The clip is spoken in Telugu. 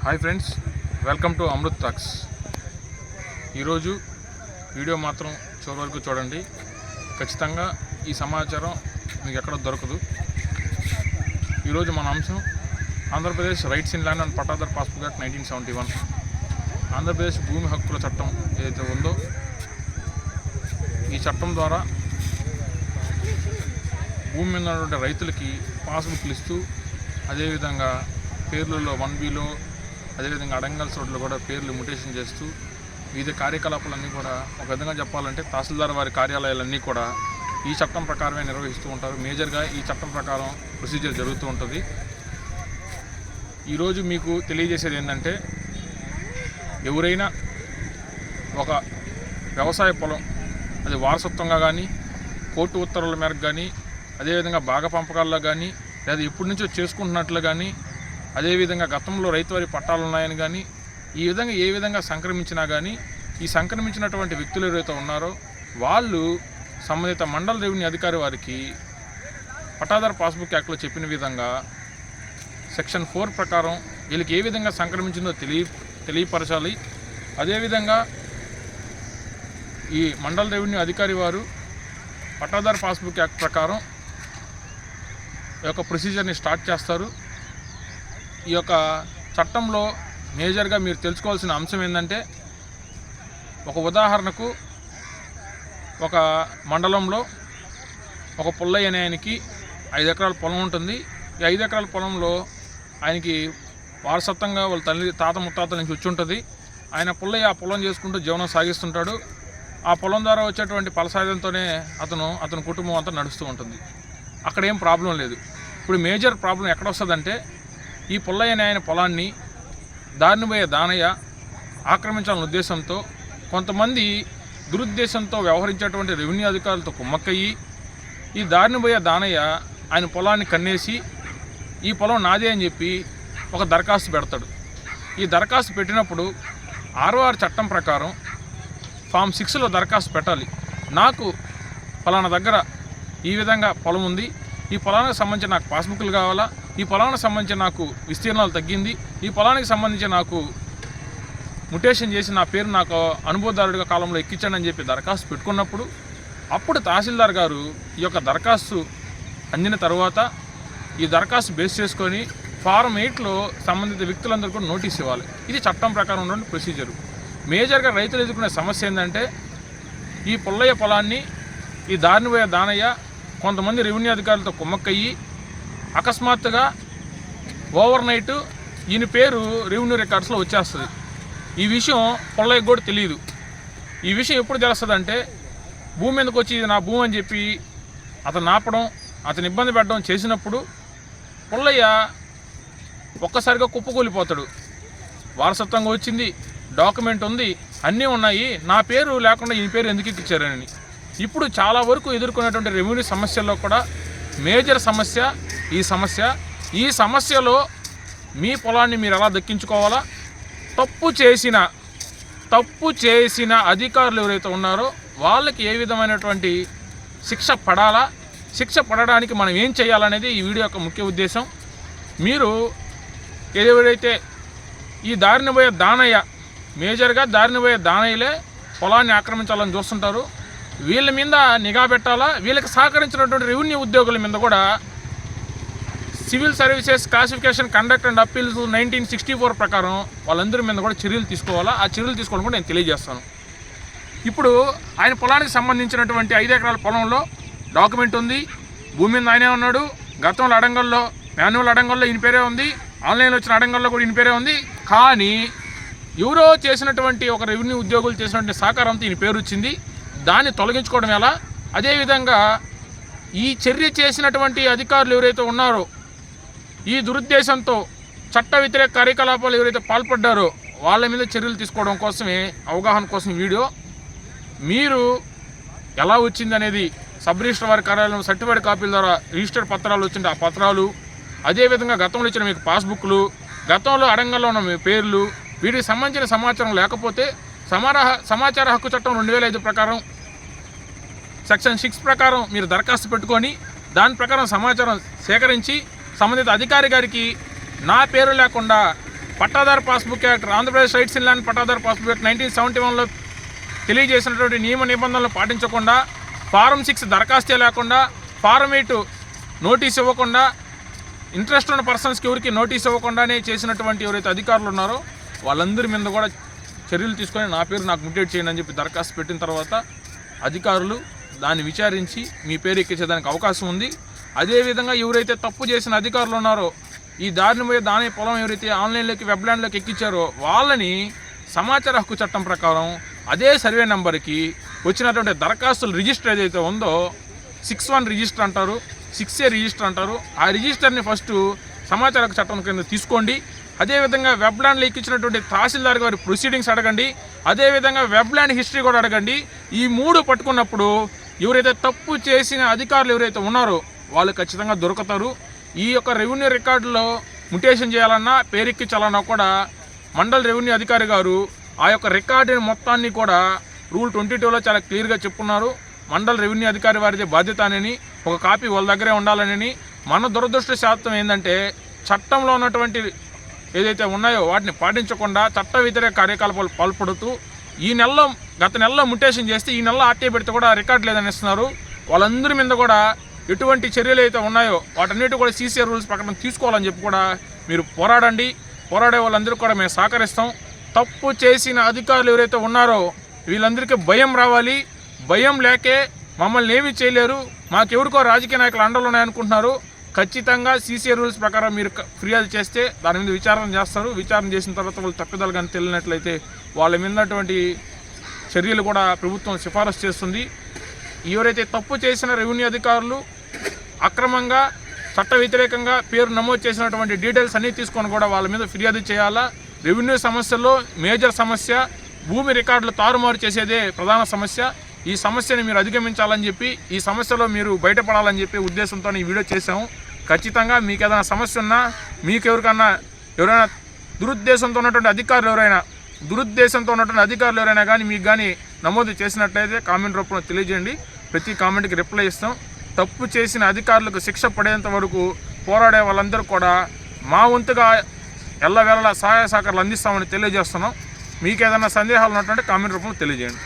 Hi friends, welcome to Amrit talks. ఈరోజు వీడియో మాత్రం చివరి వరకు చూడండి. ఖచ్చితంగా ఈ సమాచారం మీకు ఎక్కడ దొరకదు. ఈరోజు మన అంశం Andhra Pradesh rights in land and pattadar passbook act 1971. Andhra Pradesh భూమి హక్కుల చట్టం ఏదైతే ఉందో ఈ చట్టం ద్వారా భూమి మీద ఉన్నటువంటి రైతులకి పాస్బుక్లు ఇస్తూ, అదేవిధంగా పేర్లలో 1Bలో అదేవిధంగా అడంగల్స్ రోడ్లో కూడా పేర్లు మ్యుటేషన్ చేస్తూ వివిధ కార్యకలాపాలన్నీ కూడా ఒక విధంగా చెప్పాలంటే తహసీల్దార్ వారి కార్యాలయాలన్నీ కూడా ఈ చట్టం ప్రకారమే నిర్వహిస్తూ ఉంటారు. మేజర్గా ఈ చట్టం ప్రకారం ప్రొసీజర్ జరుగుతూ ఉంటుంది. ఈరోజు మీకు తెలియజేసేది ఏంటంటే, ఎవరైనా ఒక వ్యవసాయ పొలం అది వారసత్వంగా కానీ, కోర్టు ఉత్తర్వుల మేరకు కానీ, అదేవిధంగా బాగా పంపకాల్లో కానీ, లేదా ఇప్పటి నుంచో చేసుకుంటున్నట్లు కానీ, అదేవిధంగా గతంలో రైతువారి పట్టాలు ఉన్నాయని కానీ, ఈ విధంగా ఏ విధంగా సంక్రమించినా కానీ, ఈ సంక్రమించినటువంటి వ్యక్తులు ఎవరైతే ఉన్నారో వాళ్ళు సంబంధిత మండల రెవెన్యూ అధికారి వారికి పట్టాదార్ పాస్బుక్ యాక్ట్లో చెప్పిన విధంగా సెక్షన్ 4 ప్రకారం వీళ్ళకి ఏ విధంగా సంక్రమించిందో తెలియపరచాలి. అదేవిధంగా ఈ మండల రెవెన్యూ అధికారి వారు పట్టాదార్ పాస్బుక్ యాక్ట్ ప్రకారం ఈ యొక్క ప్రొసీజర్ని స్టార్ట్ చేస్తారు. ఈ యొక్క చట్టంలో మేజర్గా మీరు తెలుసుకోవాల్సిన అంశం ఏంటంటే, ఒక ఉదాహరణకు ఒక మండలంలో ఒక పుల్లయ్య అనే ఆయనకి 5 ఎకరాల పొలం ఉంటుంది. ఈ 5 ఎకరాల పొలంలో ఆయనకి వారసత్వంగా వాళ్ళ తల్లి తాత ముత్తాతల నుంచి వచ్చి ఉంటుంది. ఆయన పుల్లయ్య ఆ పొలం చేసుకుంటూ జీవనం సాగిస్తుంటాడు. ఆ పొలం ద్వారా వచ్చేటువంటి ఫలసాయంతోనే అతని కుటుంబం అంతా నడుస్తూ ఉంటుంది. అక్కడ ఏం ప్రాబ్లం లేదు. ఇప్పుడు మేజర్ ప్రాబ్లం ఎక్కడ వస్తుందంటే, ఈ పుల్లయ్య అనే ఆయన పొలాన్ని దారిని పోయే దానయ్య ఆక్రమించాలనే ఉద్దేశంతో కొంతమంది దురుద్దేశంతో వ్యవహరించేటువంటి రెవెన్యూ అధికారులతో కుమ్మక్కయ్యి, ఈ దారిని పోయే దానయ్య ఆయన పొలాన్ని కన్నేసి ఈ పొలం నాదే అని చెప్పి ఒక దరఖాస్తు పెడతాడు. ఈ దరఖాస్తు పెట్టినప్పుడు 6వ చట్టం ప్రకారం ఫామ్ 6లో దరఖాస్తు పెట్టాలి. నాకు ఫలానా దగ్గర ఈ విధంగా పొలం ఉంది, ఈ పొలానికి సంబంధించి నాకు పాస్బుక్లు కావాలా, ఈ పొలానికి సంబంధించి నాకు విస్తీర్ణాలు తగ్గింది, ఈ పొలానికి సంబంధించి నాకు మ్యుటేషన్ చేసి నా పేరు నాకు అనుభవదారుడిగా కాలంలో ఎక్కించండి అని చెప్పి దరఖాస్తు పెట్టుకున్నప్పుడు, అప్పుడు తహసీల్దార్ గారు ఈ యొక్క దరఖాస్తు అందిన తర్వాత ఈ దరఖాస్తు బేస్ చేసుకొని ఫారం 8లో సంబంధిత వ్యక్తులందరూ కూడా నోటీస్ ఇవ్వాలి. ఇది చట్టం ప్రకారం ఉన్న ప్రొసీజరు. మేజర్గా రైతులు ఎదుర్కొనే సమస్య ఏంటంటే, ఈ పుల్లయ్య పొలాన్ని ఈ దారిని పోయే దానయ్య కొంతమంది రెవెన్యూ అధికారులతో కుమ్మక్కయ్యి అకస్మాత్తుగా ఓవర్ నైట్ ఈయన పేరు రెవెన్యూ రికార్డ్స్లో వచ్చేస్తుంది. ఈ విషయం పుల్లయ్యకు కూడా తెలియదు. ఈ విషయం ఎప్పుడు తెలుస్తుంది అంటే, భూమి మీదకి వచ్చి ఇది నా భూమి అని చెప్పి అతను నాపడం, అతను ఇబ్బంది పెట్టడం చేసినప్పుడు పుల్లయ్య ఒక్కసారిగా కుప్పకూలిపోతాడు. వారసత్వంగా వచ్చింది, డాక్యుమెంట్ ఉంది, అన్నీ ఉన్నాయి, నా పేరు లేకుండా ఈయన పేరు ఎందుకు ఇచ్చారని. ఇప్పుడు చాలా వరకు ఎదుర్కొనేటువంటి రెవెన్యూ సమస్యల్లో కూడా మేజర్ సమస్య ఈ సమస్యలో మీ పొలాన్ని మీరు ఎలా దక్కించుకోవాలా, తప్పు చేసిన అధికారులు ఎవరైతే ఉన్నారో వాళ్ళకి ఏ విధమైనటువంటి శిక్ష పడాలా, శిక్ష పడడానికి మనం ఏం చేయాలనేది ఈ వీడియో యొక్క ముఖ్య ఉద్దేశం. మీరు ఎవరైతే ఈ దారిని పోయే దానయ్య, మేజర్గా దారిని పోయే దానయ్యలే పొలాన్ని ఆక్రమించాలని చూస్తుంటారు. వీళ్ళ మీద నిఘా పెట్టాలా, వీళ్ళకి సహకరించినటువంటి రెవెన్యూ ఉద్యోగుల మీద కూడా civil services classification conduct and appeals 1964 ప్రకారం వాళ్ళందరి మీద కూడా చర్యలు తీసుకోవాలా. ఆ చర్యలు తీసుకోవడం కూడా నేను తెలియజేస్తాను. ఇప్పుడు ఆయన పొలానికి సంబంధించినటువంటి 5 ఎకరాల పొలంలో డాక్యుమెంట్ ఉంది, భూమి మీద ఆయనే ఉన్నాడు. గతంలో అడంగల్లో మాన్యువల్ అడంగల్లో ఈయన పేరే ఉంది, ఆన్లైన్లో వచ్చిన అడంగల్లో కూడా ఈయన పేరే ఉంది. కానీ ఎవరో చేసినటువంటి ఒక రెవెన్యూ ఉద్యోగులు చేసినటువంటి సహకారంతో ఈయన పేరు వచ్చింది. దాన్ని తొలగించుకోవడం ఎలా, అదేవిధంగా ఈ చర్య చేసినటువంటి అధికారులు ఎవరైతే ఉన్నారో ఈ దురుద్దేశంతో చట్ట వ్యతిరేక కార్యకలాపాలు ఎవరైతే పాల్పడ్డారో వాళ్ళ మీద చర్యలు తీసుకోవడం కోసమే, అవగాహన కోసం వీడియో. మీరు ఎలా వచ్చింది అనేది సబ్ రిజిస్టర్ వారి కార్యాలయం సర్టిఫైడ్ కాపీల ద్వారా రిజిస్టర్డ్ పత్రాలు వచ్చింటే ఆ పత్రాలు, అదేవిధంగా గతంలో ఇచ్చిన మీకు పాస్బుక్లు, గతంలో అడంగల్లో ఉన్న మీ పేర్లు, వీటికి సంబంధించిన సమాచారం లేకపోతే సమాచార హక్కు చట్టం 2005 ప్రకారం సెక్షన్ 6 ప్రకారం మీరు దరఖాస్తు పెట్టుకొని దాని ప్రకారం సమాచారం సేకరించి సంబంధిత అధికారి గారికి నా పేరు లేకుండా పట్టాదారు passbook act, Andhra Pradesh rights in land పట్టాదారు పాస్బుక్ యాక్ట్ 1971లో తెలియజేసినటువంటి నియమ నిబంధనలు పాటించకుండా, ఫారం 6 దరఖాస్తే లేకుండా, ఫారం 8 నోటీస్ ఇవ్వకుండా, ఇంట్రెస్ట్ ఉన్న పర్సన్స్కి ఎవరికి నోటీస్ ఇవ్వకుండానే చేసినటువంటి ఎవరైతే అధికారులు ఉన్నారో వాళ్ళందరి మీద కూడా చర్యలు తీసుకొని నా పేరు నాకు మ్యూటేట్ చేయండి అని చెప్పి దరఖాస్తు పెట్టిన తర్వాత అధికారులు దాన్ని విచారించి మీ పేరు ఎక్కించేదానికి అవకాశం ఉంది. అదేవిధంగా ఎవరైతే తప్పు చేసిన అధికారులు ఉన్నారో ఈ దారిని పోయే దాని పొలం ఎవరైతే ఆన్లైన్లోకి వెబ్లాండ్లోకి ఎక్కించారో వాళ్ళని సమాచార హక్కు చట్టం ప్రకారం అదే సర్వే నెంబర్కి వచ్చినటువంటి దరఖాస్తుల రిజిస్టర్ ఏదైతే ఉందో 61 రిజిస్టర్ అంటారు, 6A రిజిస్టర్ అంటారు. ఆ రిజిస్టర్ని ఫస్ట్ సమాచార హక్కు చట్టం కింద తీసుకోండి. అదేవిధంగా వెబ్లాండ్లో ఎక్కించినటువంటి తహసీల్దార్ గారి ప్రొసీడింగ్స్ అడగండి. అదేవిధంగా వెబ్లాండ్ హిస్టరీ కూడా అడగండి. ఈ 3 పట్టుకున్నప్పుడు ఎవరైతే తప్పు చేసిన అధికారులు ఎవరైతే ఉన్నారో వాళ్ళు ఖచ్చితంగా దొరుకుతారు. ఈ యొక్క రెవెన్యూ రికార్డులో మ్యుటేషన్ చేయాలన్నా పేరెక్కించాలన్నా కూడా మండల రెవెన్యూ అధికారి గారు ఆ యొక్క రికార్డుని మొత్తాన్ని కూడా రూల్ 22లో చాలా క్లియర్గా చెప్పున్నారు. మండల రెవెన్యూ అధికారి వారిదే బాధ్యత అని, ఒక కాపీ వాళ్ళ దగ్గరే ఉండాలని. మన దురదృష్టశాతం ఏంటంటే చట్టంలో ఉన్నటువంటి ఏదైతే ఉన్నాయో వాటిని పాటించకుండా చట్ట వ్యతిరేక కార్యకలాపాలు పాల్పడుతూ గత నెలలో మ్యుటేషన్ చేస్తే ఈ నెలలో ఆర్టీఐ పెడితే కూడా రికార్డు లేదని ఇస్తున్నారు. వాళ్ళందరి మీద కూడా ఎటువంటి చర్యలు అయితే ఉన్నాయో వాటన్నిటి కూడా సీసీ రూల్స్ ప్రకారం తీసుకోవాలని చెప్పి కూడా మీరు పోరాడండి. పోరాడే వాళ్ళందరూ కూడా మేము సహకరిస్తాం. తప్పు చేసిన అధికారులు ఎవరైతే ఉన్నారో వీళ్ళందరికీ భయం రావాలి. భయం లేకే మమ్మల్ని ఏమీ చేయలేరు, మాకెవరికో రాజకీయ నాయకులు అండలు ఉన్నాయనుకుంటున్నారు. ఖచ్చితంగా సీసీ రూల్స్ ప్రకారం మీరు ఫిర్యాదు చేస్తే దాని మీద విచారణ చేస్తారు. విచారణ చేసిన తర్వాత వాళ్ళు తప్పిదాలు కానీ తెలియనట్లయితే వాళ్ళ మీద ఉన్నటువంటి చర్యలు కూడా ప్రభుత్వం సిఫారసు చేస్తుంది. ఎవరైతే తప్పు చేసిన రెవెన్యూ అధికారులు అక్రమంగా చట్ట వ్యతిరేకంగా పేరు నమోదు చేసినటువంటి డీటెయిల్స్ అన్నీ తీసుకొని కూడా వాళ్ళ మీద ఫిర్యాదు చేయాలా. రెవెన్యూ సమస్యల్లో మేజర్ సమస్య భూమి రికార్డులు తారుమారు చేసేదే ప్రధాన సమస్య. ఈ సమస్యని మీరు అధిగమించాలని చెప్పి, ఈ సమస్యలో మీరు బయటపడాలని చెప్పి ఉద్దేశంతో ఈ వీడియో చేసాము. ఖచ్చితంగా మీకు ఏదైనా సమస్య ఉన్నా, మీకు ఎవరైనా దురుద్దేశంతో ఉన్నటువంటి అధికారులు ఎవరైనా కానీ మీకు కానీ నమోదు చేసినట్లయితే కామెంట్ రూపంలో తెలియజేయండి. ప్రతి కామెంట్కి రిప్లై ఇస్తాం. తప్పు చేసిన అధికారులకు శిక్ష పడేంత వరకు పోరాడే వాళ్ళందరూ కూడా మా వంతుగా ఎల్లవేళలా సహాయ సహకారాలు అందిస్తామని తెలియజేస్తున్నాం. మీకు ఏదైనా సందేహాలు ఉన్నటువంటి కామెంట్ రూపంలో తెలియజేయండి.